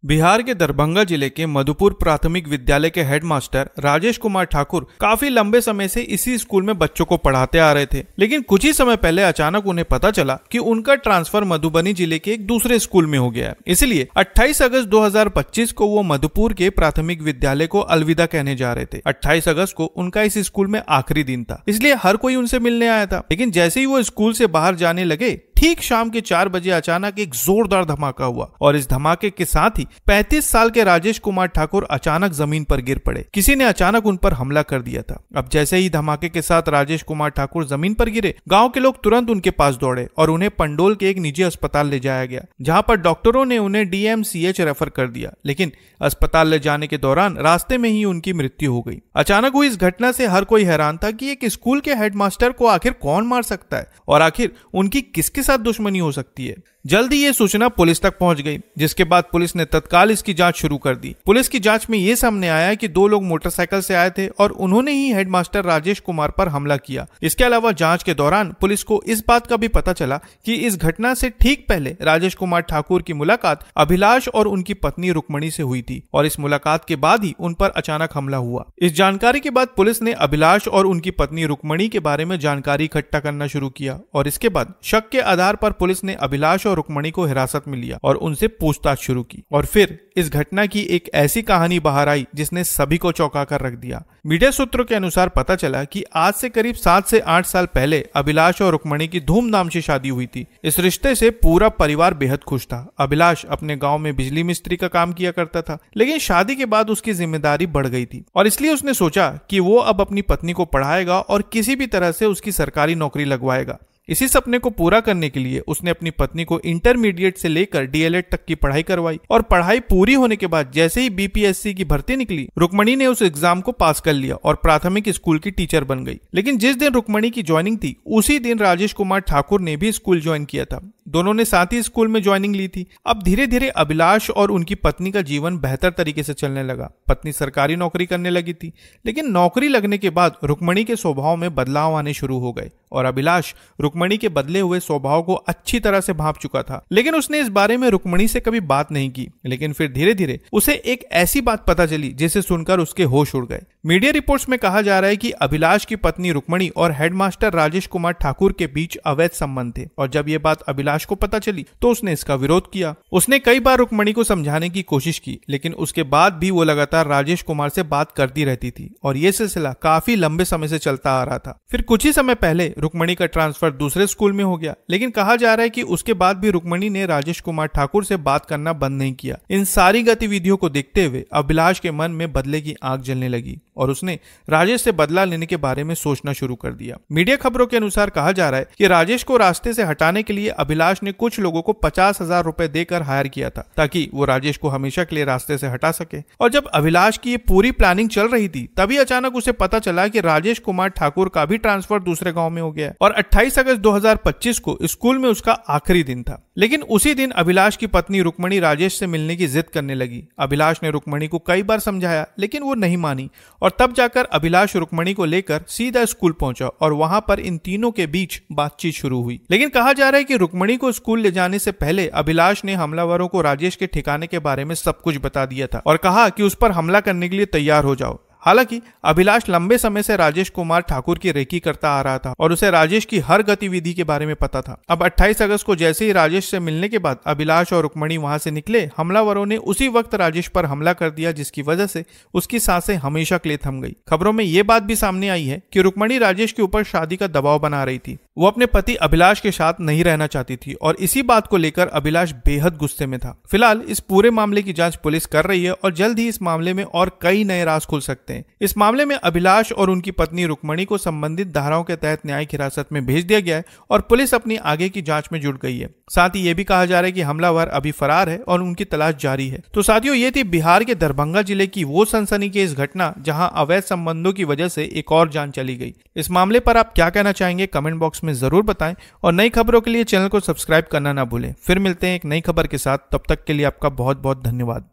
बिहार के दरभंगा जिले के मधुपुर प्राथमिक विद्यालय के हेडमास्टर राजेश कुमार ठाकुर काफी लंबे समय से इसी स्कूल में बच्चों को पढ़ाते आ रहे थे, लेकिन कुछ ही समय पहले अचानक उन्हें पता चला कि उनका ट्रांसफर मधुबनी जिले के एक दूसरे स्कूल में हो गया है। इसलिए 28 अगस्त 2025 को वो मधुपुर के प्राथमिक विद्यालय को अलविदा कहने जा रहे थे। 28 अगस्त को उनका इस स्कूल में आखिरी दिन था, इसलिए हर कोई उनसे मिलने आया था। लेकिन जैसे ही वो स्कूल से बाहर जाने लगे, ठीक शाम के 4 बजे अचानक एक जोरदार धमाका हुआ और इस धमाके के साथ ही 35 साल के राजेश कुमार ठाकुर अचानक जमीन पर गिर पड़े। किसी ने अचानक उन पर हमला कर दिया था। अब जैसे ही धमाके के साथ राजेश कुमार ठाकुर जमीन पर गिरे, गांव के लोग तुरंत उनके पास दौड़े और उन्हें पंडोल के एक निजी अस्पताल ले जाया गया, जहां पर डॉक्टरों ने उन्हें DMCH रेफर कर दिया। लेकिन अस्पताल ले जाने के दौरान रास्ते में ही उनकी मृत्यु हो गई। अचानक हुई इस घटना से हर कोई हैरान था कि एक स्कूल के हेडमास्टर को आखिर कौन मार सकता है और आखिर उनकी किसके साथ दुश्मनी हो सकती है। जल्दी ये सूचना पुलिस तक पहुंच गई, जिसके बाद पुलिस ने तत्काल इसकी जांच शुरू कर दी। पुलिस की जांच में ये सामने आया कि 2 लोग मोटरसाइकिल से आए थे और उन्होंने ही हेडमास्टर राजेश कुमार पर हमला किया। इसके अलावा जांच के दौरान पुलिस को इस बात का भी पता चला कि इस घटना से ठीक पहले राजेश कुमार ठाकुर की मुलाकात अभिलाष और उनकी पत्नी रुक्मणी से हुई थी और इस मुलाकात के बाद ही उन पर अचानक हमला हुआ। इस जानकारी के बाद पुलिस ने अभिलाष और उनकी पत्नी रुक्मणी के बारे में जानकारी इकट्ठा करना शुरू किया और इसके बाद शक के आधार पर पुलिस ने अभिलाष और रुक्मणी को हिरासत में लिया और उनसे पूछताछ शुरू की। और फिर इस घटना की एक ऐसी कहानी बाहर आई जिसने सभी को चौंका कर रख दिया। मीडिया सूत्रों के अनुसार पता चला कि आज से करीब 7 से 8 साल पहले अभिलाष और रुक्मणी की धूमधाम से शादी हुई थी। इस रिश्ते से पूरा परिवार बेहद खुश था। अभिलाष अपने गांव में बिजली मिस्त्री का काम किया करता था, लेकिन शादी के बाद उसकी जिम्मेदारी बढ़ गई थी और इसलिए उसने सोचा कि वो अब अपनी पत्नी को पढ़ाएगा और किसी भी तरह से उसकी सरकारी नौकरी लगवाएगा। इसी सपने को पूरा करने के लिए उसने अपनी पत्नी को इंटरमीडिएट से लेकर DLED तक की पढ़ाई करवाई और पढ़ाई पूरी होने के बाद जैसे ही BPSC की भर्ती निकली, रुक्मणी ने उस एग्जाम को पास कर लिया और प्राथमिक स्कूल की टीचर बन गई। लेकिन जिस दिन रुक्मणी की ज्वाइनिंग थी, उसी दिन राजेश कुमार ठाकुर ने भी स्कूल ज्वाइन किया था। दोनों ने साथ ही स्कूल में ज्वाइनिंग ली थी। अब धीरे धीरे अभिलाष और उनकी पत्नी का जीवन बेहतर तरीके से चलने लगा। पत्नी सरकारी नौकरी करने लगी थी, लेकिन नौकरी लगने के बाद रुक्मणी के स्वभाव में बदलाव आने शुरू हो गए और अभिलाष रुक्मणी के बदले हुए स्वभाव को अच्छी तरह से भांप चुका था। लेकिन उसने इस बारे में रुक्मणी से कभी बात नहीं की। लेकिन फिर धीरे धीरे उसे एक ऐसी बात पता चली जिसे सुनकर उसके होश उड़ गए। मीडिया रिपोर्ट्स में कहा जा रहा है कि अभिलाष की पत्नी रुक्मणी और हेडमास्टर राजेश कुमार ठाकुर के बीच अवैध संबंध थे और जब ये बात अभिलाष को पता चली तो उसने इसका विरोध किया। उसने कई बार रुक्मणी को समझाने की कोशिश की, लेकिन उसके बाद भी वो लगातार राजेश कुमार से बात करती रहती थी और ये सिलसिला काफी लंबे समय से चलता आ रहा था। फिर कुछ ही समय पहले रुक्मणी का ट्रांसफर दूसरे स्कूल में हो गया, लेकिन कहा जा रहा है कि उसके बाद भी रुक्मणी ने राजेश कुमार ठाकुर से बात करना बंद नहीं किया। इन सारी गतिविधियों को देखते हुए अभिलाष के मन में बदले की आग जलने लगी और उसने राजेश से बदला लेने के बारे में सोचना शुरू कर दिया। मीडिया खबरों के अनुसार कहा जा रहा है कि राजेश को रास्ते से हटाने के लिए अभिलाष ने कुछ लोगों को 50,000 रुपए देकर हायर किया था ताकि वो राजेश को हमेशा के लिए रास्ते से हटा सके। और जब अभिलाष की ये पूरी प्लानिंग चल रही थी, तभी अचानक उसे पता चला कि राजेश कुमार ठाकुर का भी ट्रांसफर दूसरे गांव में हो गया और 28 अगस्त 2025 को स्कूल में उसका आखिरी दिन था। लेकिन उसी दिन अभिलाष की पत्नी रुक्मणी राजेश से मिलने की जिद करने लगी। अभिलाष ने रुक्मणी को कई बार समझाया, लेकिन वो नहीं मानी और तब जाकर अभिलाष रुक्मणी को लेकर सीधा स्कूल पहुंचा और वहां पर इन तीनों के बीच बातचीत शुरू हुई। लेकिन कहा जा रहा है कि रुक्मणी को स्कूल ले जाने से पहले अभिलाष ने हमलावरों को राजेश के ठिकाने के बारे में सब कुछ बता दिया था और कहा कि उस पर हमला करने के लिए तैयार हो जाओ। हालांकि अभिलाष लंबे समय से राजेश कुमार ठाकुर की रेकी करता आ रहा था और उसे राजेश की हर गतिविधि के बारे में पता था। अब 28 अगस्त को जैसे ही राजेश से मिलने के बाद अभिलाष और रुक्मणी वहां से निकले, हमलावरों ने उसी वक्त राजेश पर हमला कर दिया, जिसकी वजह से उसकी सांसें हमेशा के लिए थम गई। खबरों में यह बात भी सामने आई है कि रुक्मणी राजेश के ऊपर शादी का दबाव बना रही थी। वो अपने पति अभिलाष के साथ नहीं रहना चाहती थी और इसी बात को लेकर अभिलाष बेहद गुस्से में था। फिलहाल इस पूरे मामले की जांच पुलिस कर रही है और जल्द ही इस मामले में और कई नए राज खुल सकते हैं। इस मामले में अभिलाष और उनकी पत्नी रुक्मणी को संबंधित धाराओं के तहत न्यायिक हिरासत में भेज दिया गया है और पुलिस अपनी आगे की जांच में जुट गई है। साथ ही ये भी कहा जा रहा है कि हमलावर अभी फरार है और उनकी तलाश जारी है। तो साथियों, ये थी बिहार के दरभंगा जिले की वो सनसनीखेज घटना जहां अवैध संबंधों की वजह से एक और जान चली गई। इस मामले पर आप क्या कहना चाहेंगे कमेंट बॉक्स में जरूर बताएं और नई खबरों के लिए चैनल को सब्सक्राइब करना ना भूलें। फिर मिलते हैं एक नई खबर के साथ, तब तक के लिए आपका बहुत बहुत धन्यवाद।